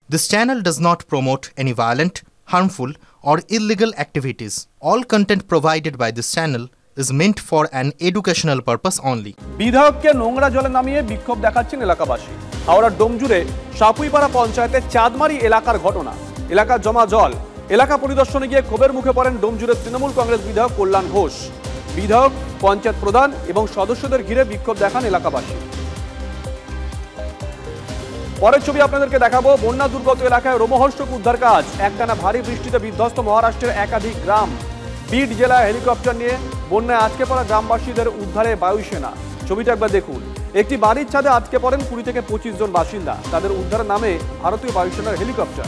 This channel does not promote any violent, harmful, or illegal activities. All content provided by this channel is meant for an educational purpose only. বিধায়ককে নোংরা জলে নামিয়ে বিক্ষোভ দেখাচ্ছেন এলাকাবাসী। হাওড়ার ডোমজুড়ে সাপুইপাড়া পঞ্চায়েতের চাঁদমারি এলাকার ঘটনা। এলাকার জমা জল। এলাকা পরিদর্শনে গিয়ে ক্ষোভের মুখে পড়েন ডোমজুড়ের তৃণমূল কংগ্রেস বিধায়ক কল্যাণ ঘোষ। বিধায়ক, পঞ্চায়েত প্রধান এবং সদস্যদের ঘিরে বিক্ষোভ দেখান এলাকাবাসী। পরের ছবি আপনাদেরকে দেখাবো। বন্যা দুর্গত এলাকায় রোমহর্ষক উদ্ধার কাজ। একটানা ভারী বৃষ্টিতে বিধ্বস্ত মহারাষ্ট্রের একাধিক গ্রাম। বিড জেলায় হেলিকপ্টার নিয়ে বন্যায় আটকে পড়া গ্রামবাসীদের উদ্ধারে বায়ুসেনা। ছবিটা একবার দেখুন। একটি বাড়ির ছাদে আটকে পড়েন 20 থেকে 25 জন বাসিন্দা। তাদের উদ্ধারের নামে ভারতীয় বায়ুসেনার হেলিকপ্টার।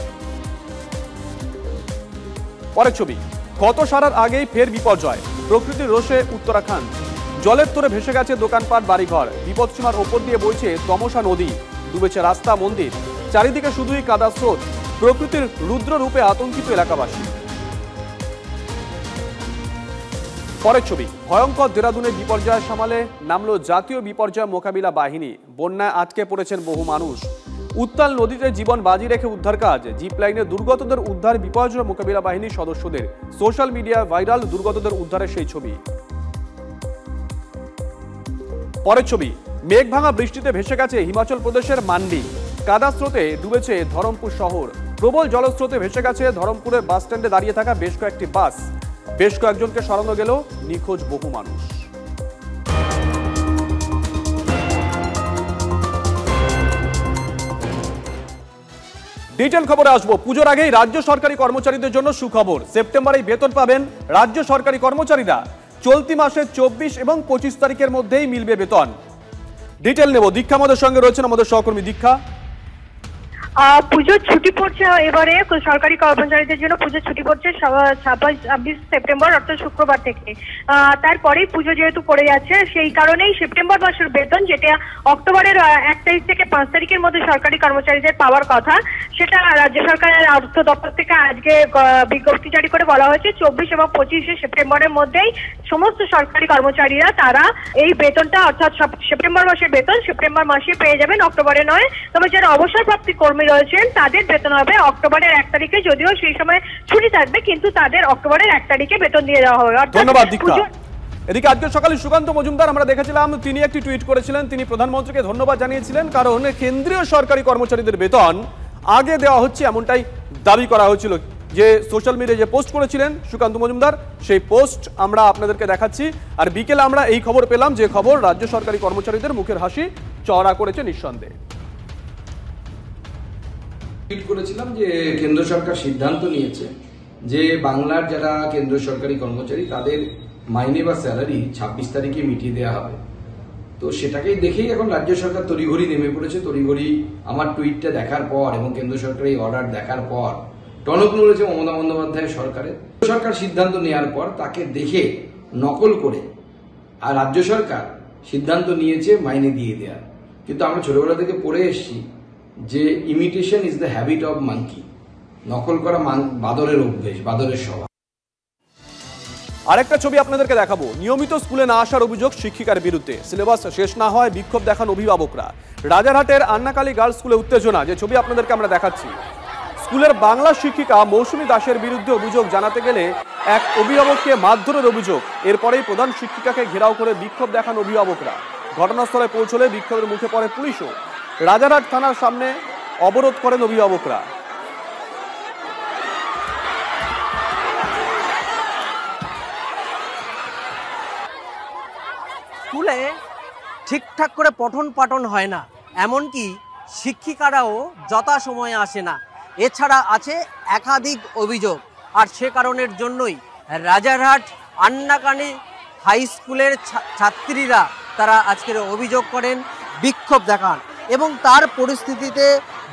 পরের ছবি। গত সারার আগেই ফের বিপর্যয়। প্রকৃতির রোষে উত্তরাখণ্ড। জলের তোরে ভেসে গেছে দোকানপাট, বাড়িঘর। বিপদসীমার ওপর দিয়ে বইছে তমসা নদী। ডুবেছে রাস্তা, মন্দির। চারিদিকে শুধুই কাদা স্রোত। প্রকৃতির রুদ্র রূপে আতঙ্কিত এলাকাবাসী। পরের ছবি। ভয়ঙ্কর দেরাদুনের বিপর্যয় সামালে নামলো জাতীয় বিপর্যয় মোকাবিলা বাহিনী। বন্যায় আটকে পড়েছেন বহু মানুষ। উত্তাল নদীতে জীবন বাজি রেখে উদ্ধার কাজ। জিপ লাইনে দুর্গতদের উদ্ধার বিপর্যয় মোকাবিলা বাহিনীর সদস্যদের। সোশ্যাল মিডিয়ায় ভাইরাল দুর্গতদের উদ্ধারের সেই ছবি। পরের ছবি। মেঘ ভাঙা বৃষ্টিতে ভেসে গেছে হিমাচল প্রদেশের মান্ডি। কাদা স্রোতে ডুবেছে ধরমপুর শহর। প্রবল জলস্রোতে ভেসে গেছে ধরমপুরের বাস স্ট্যান্ডে দাঁড়িয়ে থাকা বেশ কয়েকটি বাস। বেশ কয়েকজনকে সরানো গেল, নিখোঁজ বহু মানুষ। ডিটেল খবরে আসবো। পুজোর আগেই রাজ্য সরকারি কর্মচারীদের জন্য সুখবর। সেপ্টেম্বরেই বেতন পাবেন রাজ্য সরকারি কর্মচারীরা। চলতি মাসের 24 এবং 25 তারিখের মধ্যেই মিলবে বেতন। ডিটেল নেব। দীক্ষা আমাদের সঙ্গে রয়েছেন, আমাদের সহকর্মী দীক্ষা। পুজোর ছুটি পড়ছে এবারে সরকারি কর্মচারীদের জন্য। পুজোর ছুটি পড়ছে 26 সেপ্টেম্বর অর্থাৎ শুক্রবার থেকে। তারপরেই পুজো যেহেতু পড়ে যাচ্ছে, সেই কারণেই সেপ্টেম্বর মাসের বেতন, যেটা অক্টোবরের 1 তারিখ থেকে 5 তারিখের মধ্যে সরকারি কর্মচারীদের পাওয়ার কথা, সেটা রাজ্য সরকারের অর্থ দপ্তর থেকে আজকে বিজ্ঞপ্তি জারি করে বলা হয়েছে 24 এবং 25 সেপ্টেম্বরের মধ্যেই সমস্ত সরকারি কর্মচারীরা তারা এই বেতনটা অর্থাৎ সেপ্টেম্বর মাসের বেতন সেপ্টেম্বর মাসে পেয়ে যাবেন, অক্টোবরে নয়। তবে যারা অবসরপ্রাপ্ত কর্মী রয়েছেন তাদের বেতন হবে অক্টোবরের 1 তারিখে, যদিও সেই সময় ছুটি থাকবে, কিন্তু তাদের অক্টোবরের 1 তারিখে বেতন দিয়ে দেওয়া হবে। ধন্যবাদ দীক্ষা। এদিকে আজকে সকালে সুকান্ত মজুমদার আমরা দেখেছিলাম, তিনি একটি টুইট করেছিলেন। তিনি প্রধানমন্ত্রীকে ধন্যবাদ জানিয়েছিলেন, কারণ কেন্দ্রীয় সরকারি কর্মচারীদের বেতন আগে দেওয়া হচ্ছে এমনটাই দাবি করা হয়েছিল। যে সোশ্যাল মিডিয়ায় যে পোস্ট করেছিলেন সুকান্ত মজুমদার, সেই পোস্ট আমরা আপনাদেরকে দেখাচ্ছি। আর বিকেলে আমরা এই খবর পেলাম, যে খবর রাজ্য সরকারি কর্মচারীদের মুখের হাসি চওড়া করেছে নিঃসন্দেহে। টুইট করেছিলাম যে কেন্দ্র সরকার সিদ্ধান্ত নিয়েছে যে বাংলার যারা কেন্দ্র সরকারি কর্মচারী তাদের মাইনে বা স্যালারি 26 তারিখে মিটিয়ে দেওয়া হবে। তো সেটাকেই দেখেই এখন রাজ্য সরকার তড়িঘড়ি নেমে পড়েছে। তড়িঘড়ি আমার টুইটটা দেখার পর এবং কেন্দ্র সরকারের অর্ডার দেখার পর টনক নড়েছে মমতা বন্দ্যোপাধ্যায়ের সরকারের। সরকার সিদ্ধান্ত নেওয়ার পর তাকে দেখে নকল করে আর রাজ্য সরকার সিদ্ধান্ত নিয়েছে মাইনে দিয়ে দেওয়ার। কিন্তু আমরা ছোটবেলা থেকে পড়ে এসেছি যে imitation is the habit of monkey. নকল করা বাদরের অভ্যেস, বাদরের স্বভাব। আরেকটা ছবি আপনাদেরকে দেখাবো। নিয়মিত স্কুলে না আসার অভিযোগ শিক্ষিকার বিরুদ্ধে। সিলেবাস শেষ না হয় বিক্ষোভ দেখান অভিভাবকরা। রাজারহাটের আন্নাকালী গার্লস স্কুলে উত্তেজনা, যে ছবি আপনাদেরকে আমরা দেখাচ্ছি। স্কুলের বাংলা শিক্ষিকা মৌসুমী দাসের বিরুদ্ধে অভিযোগ জানাতে গেলে এক অভিভাবককে মারধরের অভিযোগ। এরপরেই প্রধান শিক্ষিকাকে ঘেরাও করে বিক্ষোভ দেখান অভিভাবকরা। ঘটনাস্থলে পৌঁছলে বিক্ষোভের মুখে পড়ে পুলিশও। রাজারহাট থানার সামনে অবরোধ করেন অভিভাবকরা। স্কুলে ঠিকঠাক করে পঠন পাঠন হয় না, এমনকি শিক্ষিকারাও যথাসময়ে আসে না। এছাড়া আছে একাধিক অভিযোগ। আর সে কারণের জন্যই রাজারহাট আন্নাকালী হাই স্কুলের ছাত্রীরা তারা আজকের অভিযোগ করেন, বিক্ষোভ দেখান এবং তার পরিস্থিতিতে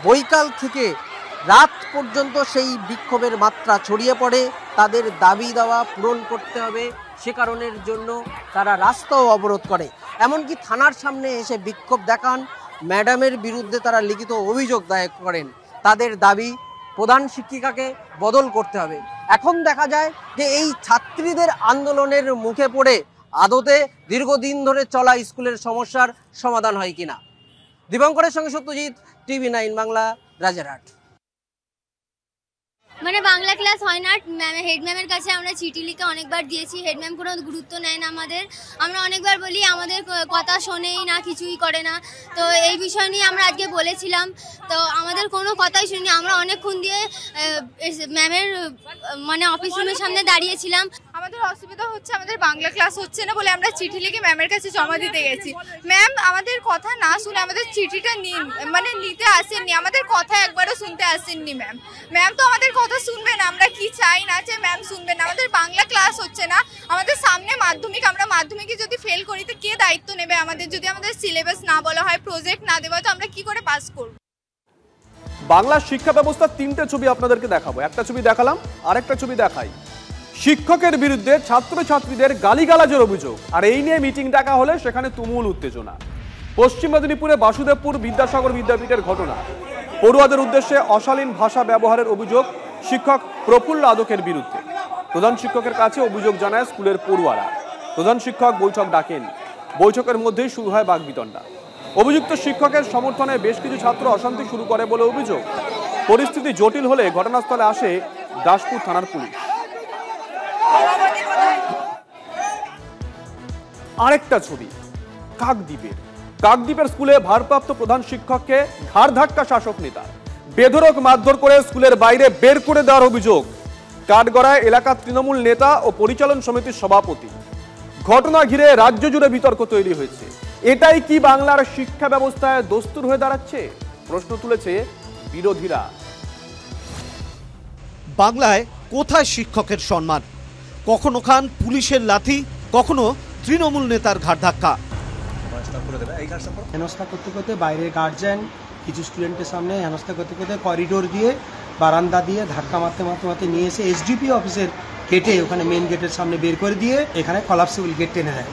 বৈকাল থেকে রাত পর্যন্ত সেই বিক্ষোভের মাত্রা ছড়িয়ে পড়ে। তাদের দাবি দাওয়া পূরণ করতে হবে, সে কারণের জন্য তারা রাস্তাও অবরোধ করে। এমনকি থানার সামনে এসে বিক্ষোভ দেখান। ম্যাডামের বিরুদ্ধে তারা লিখিত অভিযোগ দায়ের করেন। তাদের দাবি প্রধান শিক্ষিকাকে বদল করতে হবে। এখন দেখা যায় যে এই ছাত্রীদের আন্দোলনের মুখে পড়ে আদতে দীর্ঘদিন ধরে চলা স্কুলের সমস্যার সমাধান হয় কিনা। দীপঙ্করের সঙ্গে সত্যজিৎ, টিভি 9 বাংলা, রাজারহাট। মানে বাংলা ক্লাস হয় না, হেড ম্যামের কাছে আমরা চিঠি লিখে অনেকবার দিয়েছি, হেড ম্যাম কোনো গুরুত্ব নেয় না আমাদের। আমরা অনেকবার বলি, আমাদের কথা শোনেই না, কিছুই করে না। তো এই বিষয় নিয়ে আমরা আজকে বলেছিলাম, তো আমাদের কোনো কথাই শুনিনি। আমরা অনেকক্ষণ দিয়ে ম্যামের মানে অফিস রুমের সামনে দাঁড়িয়েছিলাম। আমাদের অসুবিধা হচ্ছে, আমাদের বাংলা ক্লাস হচ্ছে না বলে আমরা চিঠি লিখে ম্যামের কাছে জমা দিতে গেছি। ম্যাম আমাদের কথা না শুনে আমাদের চিঠিটা নিতে আসেননি, আমাদের কথা একবারও শুনতে আসেননি। ম্যাম তো আমাদের কথা শুনবে না, আমরা কি চাই না যে ম্যাম শুনবে না। আমাদের বাংলা ক্লাস হচ্ছে না, আমাদের সামনে মাধ্যমিক, আমরা মাধ্যমিকে যদি ফেল করি তো কে দায়িত্ব নেবে আমাদের? যদি আমাদের সিলেবাস না বলা হয়, প্রজেক্ট না দেওয়া হয়, তো আমরা কি করে পাস করব? বাংলা শিক্ষা ব্যবস্থার 3টে ছবি আপনাদেরকে দেখাবো। একটা ছবি দেখালাম, আরেকটা ছবি দেখাই। শিক্ষকের বিরুদ্ধে ছাত্রছাত্রীদের গালিগালাজের অভিযোগ, আর এই নিয়ে মিটিং ডাকা হলে সেখানে তুমুল উত্তেজনা। পশ্চিম মেদিনীপুরে বাসুদেবপুর বিদ্যাসাগর বিদ্যাপীঠের ঘটনা। পড়ুয়াদের উদ্দেশ্যে অশালীন ভাষা ব্যবহারের অভিযোগ শিক্ষক প্রফুল্ল আদকের বিরুদ্ধে। প্রধান শিক্ষকের কাছে অভিযোগ জানায় স্কুলের পড়ুয়ারা। প্রধান শিক্ষক বৈঠক ডাকেন, বৈঠকের মধ্যেই শুরু হয় বাকবিতণ্ডা। অভিযুক্ত শিক্ষকের সমর্থনে বেশ কিছু ছাত্র অশান্তি শুরু করে বলে অভিযোগ। পরিস্থিতি জটিল হলে ঘটনাস্থলে আসে দাসপুর থানার পুলিশ। আরেকটা ছবি কাকদ্বীপের স্কুলে ভারপ্রাপ্ত প্রধান শিক্ষককে ঘাড় ধাক্কা শাসক নেতা। বেধড়ক মারধর করে স্কুলের বাইরে বের করে দেওয়ার অভিযোগ কাঠগড়ায় এলাকার তৃণমূল নেতা ও পরিচালন সমিতির সভাপতি। ঘটনা ঘিরে রাজ্য জুড়ে বিতর্ক তৈরি হয়েছে। এটাই কি বাংলার শিক্ষা ব্যবস্থায় দস্তুর হয়ে দাঁড়াচ্ছে? প্রশ্ন তুলেছে বিরোধীরা। বাংলায় কোথায় শিক্ষকের সম্মান? কখনো খান পুলিশের লাথি, কখনো তৃণমূল নেতার ঘাড় ধাক্কা। হেনস্থা করতে করতে বাইরের গার্জিয়ান কিছু স্টুডেন্টের সামনে হেনস্থা করতে করতে করিডোর দিয়ে বারান্দা দিয়ে ধাক্কা মারতে নিয়ে এসে এসডিপি অফিসের গেটে, ওখানে মেইন গেটের সামনে বের করে দিয়ে এখানে কলাপসিবল গেট টেনে দেয়।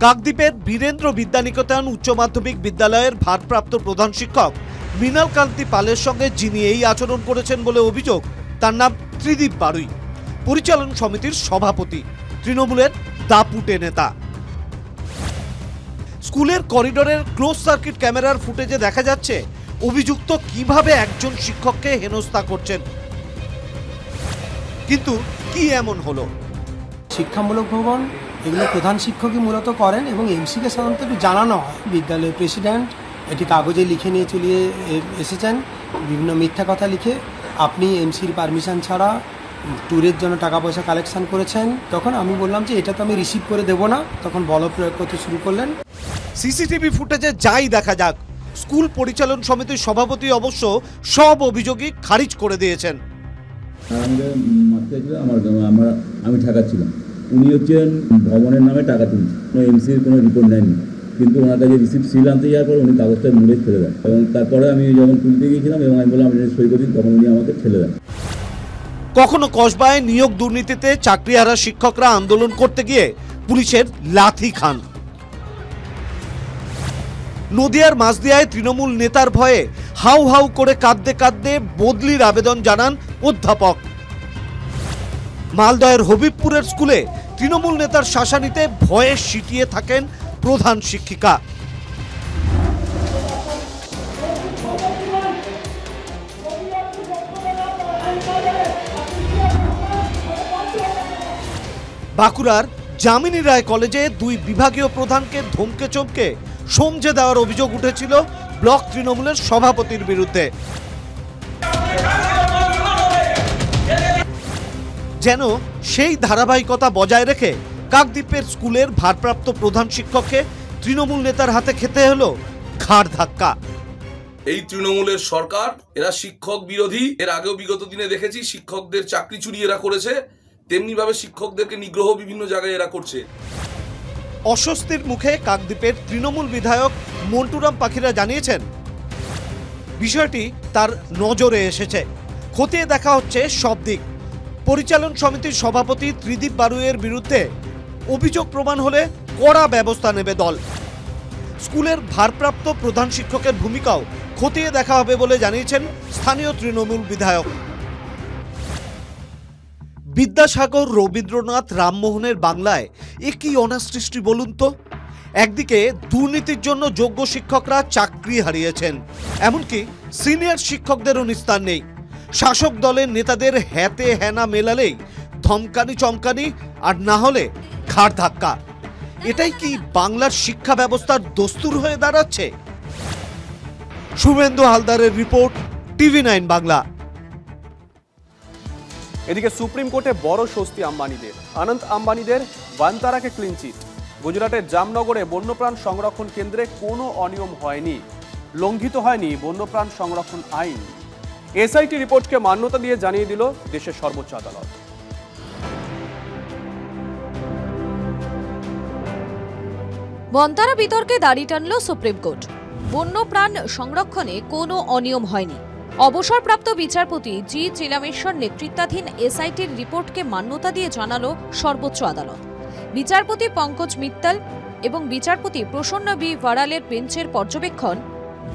কাকদ্বীপের বীরেন্দ্র বিদ্যানিকেতন উচ্চ মাধ্যমিক বিদ্যালয়ের ভারপ্রাপ্ত প্রধান শিক্ষক মৃণাল কান্তি পালের সঙ্গে যিনি এই আচরণ করেছেন বলে অভিযোগ, তার নাম ত্রিদীপ বারুই, পরিচালন সমিতির সভাপতি, তৃণমূলের দাপুটে নেতা। স্কুলের করিডোরের ক্লোজ সার্কিট ক্যামেরার ফুটেজে দেখা যাচ্ছে অভিযুক্ত কিভাবে একজন শিক্ষককে হেনস্থা করছেন। কিন্তু কি এমন হলো? শিক্ষামূলক ভ্রমণ এগুলো প্রধান শিক্ষকই মূলত করেন এবং এমসিকে সাধারণত একটু জানানো হয়। বিদ্যালয়ের প্রেসিডেন্ট এটি কাগজে লিখে নিয়ে চলে এসেছেন, বিভিন্ন মিথ্যা কথা লিখে। আপনি এমসির পারমিশন ছাড়া ট্যুরের জন্য টাকা পয়সা কালেকশন করেছেন। তখন আমি বললাম যে এটা তো আমি রিসিভ করে দেবো না। তখন বল প্রয়োগ করতে শুরু করলেন। সিসিটিভি ফুটেজে যাই দেখা যাক, স্কুল পরিচালন সমিতির সভাপতি অবশ্য সব অভিযোগই খারিজ করে দিয়েছেন। আমি ঠেকাচ্ছিলাম, উনি হচ্ছেন ভবনের নামে টাকা তুলছেন, এমসির কোনো রিপোর্ট নেননি, কিন্তু ওনার কাছে রিসিপ্ট সিল আনতে যাওয়ার পর উনি কাগজটা মুড়ে ফেলে দেন। এবং তারপরে আমি যখন তুলতে গিয়েছিলাম এবং আমি বললাম আপনি সই করে দিন, তখন উনি আমাকে ফেলে দেন। কখনো কসবায় নিয়োগ দুর্নীতিতে চাকরিহারা শিক্ষকরা আন্দোলন করতে গিয়ে পুলিশের লাথি খান। নদিয়ার মাঝদিয়ায় তৃণমূল নেতার ভয়ে হাউ হাউ করে কাঁদতে বদলির আবেদন জানান অধ্যাপক। মালদহের হবিবপুরের স্কুলে তৃণমূল নেতার শাসানিতে ভয়ে সিটিয়ে থাকেন প্রধান শিক্ষিকা। বাঁকুড়ার যামিনী রায় কলেজে দুই বিভাগীয় প্রধানকে ধমকে চমকে সমঝে দেওয়ার অভিযোগ উঠেছিল ব্লক তৃণমূলের সভাপতির বিরুদ্ধে। যেন সেই ধারাবাহিকতা বজায় রেখে কাকদ্বীপের স্কুলের ভারপ্রাপ্ত প্রধান শিক্ষককে তৃণমূল নেতার হাতে খেতে হলো ঘাড় ধাক্কা। এই তৃণমূলের সরকার, এরা শিক্ষক বিরোধী। এর আগেও বিগত দিনে দেখেছি শিক্ষকদের চাকরি চুরি এরা করেছে, তেমনি ভাবে শিক্ষকদেরকে নিগ্রহ বিভিন্ন জায়গায় এরা করছে। অস্বস্তির মুখে কাকদ্বীপের তৃণমূল বিধায়ক মন্টুরাম পাখিরা জানিয়েছেন বিষয়টি তার নজরে এসেছে, খতিয়ে দেখা হচ্ছে সব দিক। পরিচালন সমিতির সভাপতি ত্রিদীপ বারুইয়ের বিরুদ্ধে অভিযোগ প্রমাণ হলে কড়া ব্যবস্থা নেবে দল। স্কুলের ভারপ্রাপ্ত প্রধান শিক্ষকের ভূমিকাও খতিয়ে দেখা হবে বলে জানিয়েছেন স্থানীয় তৃণমূল বিধায়ক। বিদ্যাসাগর, রবীন্দ্রনাথ, রামমোহনের বাংলায় এ কি অনাসৃষ্টি বলুন তো? একদিকে দুর্নীতির জন্য যোগ্য শিক্ষকরা চাকরি হারিয়েছেন, এমনকি সিনিয়র শিক্ষকদেরও নিস্তার নেই। শাসক দলের নেতাদের হ্যাতে হ্যানা মেলালেই ধমকানি চমকানি, আর না হলে ঘাড় ধাক্কা। এটাই কি বাংলার শিক্ষা ব্যবস্থার দস্তুর হয়ে দাঁড়াচ্ছে? শুভেন্দু হালদারের রিপোর্ট, TV9 বাংলা। এদিকে সুপ্রিম কোর্টে বড় স্বস্তি আম্বানিদের। অনন্ত আম্বানিদের বান্তারাকে ক্লিন চিট। গুজরাটের জামনগরে বন্যপ্রাণ সংরক্ষণ কেন্দ্রে কোনো অনিয়ম হয়নি, লঙ্ঘিত হয়নি বন্যপ্রাণ সংরক্ষণ আইন। এসআইটি রিপোর্টকে মান্যতা দিয়ে জানিয়ে দিল দেশের সর্বোচ্চ আদালত। বন্তারা বিতর্কে দাড়ি টানল সুপ্রিম কোর্ট। বন্যপ্রাণ সংরক্ষণে কোনো অনিয়ম হয়নি। অবসরপ্রাপ্ত বিচারপতি জি চিলামেশ্বর নেতৃত্বাধীন এসআইটির রিপোর্টকে মান্যতা দিয়ে জানালো সর্বোচ্চ আদালত। বিচারপতি পঙ্কজ মিত্তল এবং বিচারপতি প্রসন্ন বি ভারালের বেঞ্চের পর্যবেক্ষণ,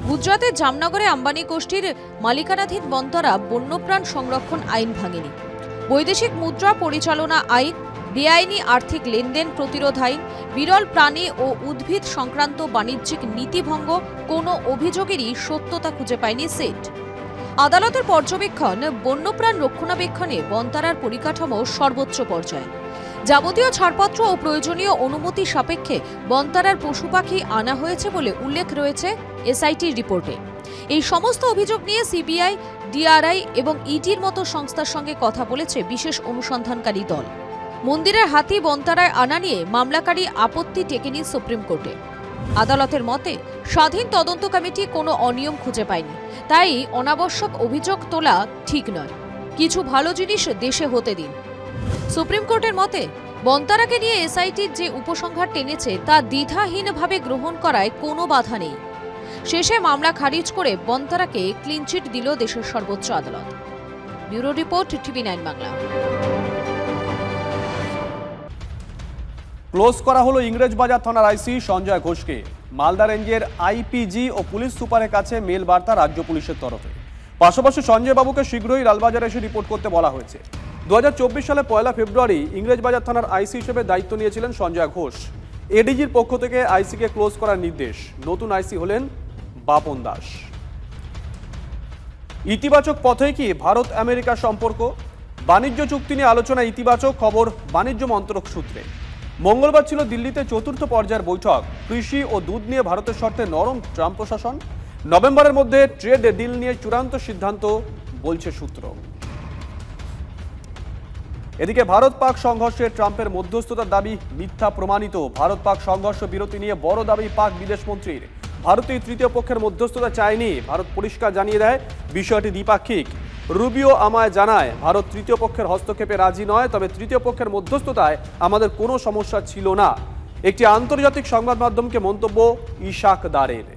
গুজরাতের জামনগরে আম্বানি গোষ্ঠীর মালিকানাধীন বন্তারা বন্যপ্রাণ সংরক্ষণ আইন ভাঙেনি। বৈদেশিক মুদ্রা পরিচালনা আইন, বেআইনি আর্থিক লেনদেন প্রতিরোধ আইন, বিরল প্রাণী ও উদ্ভিদ সংক্রান্ত বাণিজ্যিক নীতিভঙ্গ কোনো অভিযোগেরই সত্যতা খুঁজে পায়নি সেট। আদালতের পর্যবেক্ষণ, বন্যপ্রাণ রক্ষণাবেক্ষণে বন্তারার পরিকাঠামো সর্বোচ্চ পর্যায়ে। যাবতীয় ছাড়পত্র ও প্রয়োজনীয় অনুমতি সাপেক্ষে বন্তারার পশু পাখি আনা হয়েছে বলে উল্লেখ রয়েছে এসআইটির রিপোর্টে। এই সমস্ত অভিযোগ নিয়ে সিবিআই, ডিআরআই এবং ইডির মতো সংস্থার সঙ্গে কথা বলেছে বিশেষ অনুসন্ধানকারী দল। মন্দিরের হাতি বন্তারায় আনা নিয়ে মামলাকারী আপত্তি টেকেনি সুপ্রিম কোর্টে। আদালতের মতে স্বাধীন তদন্ত কমিটি কোনো অনিয়ম খুঁজে পায়নি, তাই অনাবশ্যক অভিযোগ তোলা ঠিক নয়। কিছু ভালো জিনিস দেশে হতে দিন। সুপ্রিম কোর্টের মতে বন্তারাকে নিয়ে এসআইটির যে উপসংহার টেনেছে তা দ্বিধাহীনভাবে গ্রহণ করায় কোনো বাধা নেই। শেষে মামলা খারিজ করে বন্তারাকে ক্লিনচিট দিল দেশের সর্বোচ্চ আদালত। Bureau report, TV9 Bangla. Close করা হলো ইংরেজবাজার থানার আইসি সঞ্জয় ঘোষকে। মালদা রেঞ্জের আইপিজি ও পুলিশ সুপারের কাছে মেল বার্তা রাজ্য পুলিশের তরফে। পাশাপাশি সঞ্জয় বাবুকে শীঘ্রই লালবাজারে এসে রিপোর্ট করতে বলা হয়েছে। 2024 সালে 1 ফেব্রুয়ারি ইংরেজবাজার থানার আইসি হিসেবে দায়িত্ব নিয়েছিলেন সঞ্জয় ঘোষ। এডিজির পক্ষ থেকে আইসিকে ক্লোজ করার নির্দেশ। নতুন আইসি হলেন বাপন দাস। ইতিবাচক পথে কি ভারত আমেরিকা সম্পর্ক? বাণিজ্য চুক্তি নিয়ে আলোচনা ইতিবাচক, খবর বাণিজ্য মন্ত্রক সূত্রে। মঙ্গলবার ছিল দিল্লিতে চতুর্থ পর্যায়ের বৈঠক। কৃষি ও দুধ নিয়ে ভারতের শর্তে নরম ট্রাম্প প্রশাসন। নভেম্বরের মধ্যে ট্রেড ডিল নিয়ে চূড়ান্ত সিদ্ধান্ত, বলছে সূত্র। এদিকে ভারত পাক সংঘর্ষে ট্রাম্পের মধ্যস্থতার দাবি মিথ্যা প্রমাণিত। ভারত পাক সংঘর্ষ বিরতি নিয়ে বড় দাবি পাক বিদেশমন্ত্রীর। ভারতীয় তৃতীয় পক্ষের মধ্যস্থতা চায়নি, ভারত পরিষ্কার জানিয়ে দেয় বিষয়টি দ্বিপাক্ষিক। রুবিও আমায় জানায়, ভারত তৃতীয় পক্ষের হস্তক্ষেপে রাজি নয়, তবে তৃতীয় পক্ষের মধ্যস্থতায় আমাদের কোনো সমস্যা ছিল না। একটি আন্তর্জাতিক সংবাদ মাধ্যমকে মন্তব্য ইশাক দারের।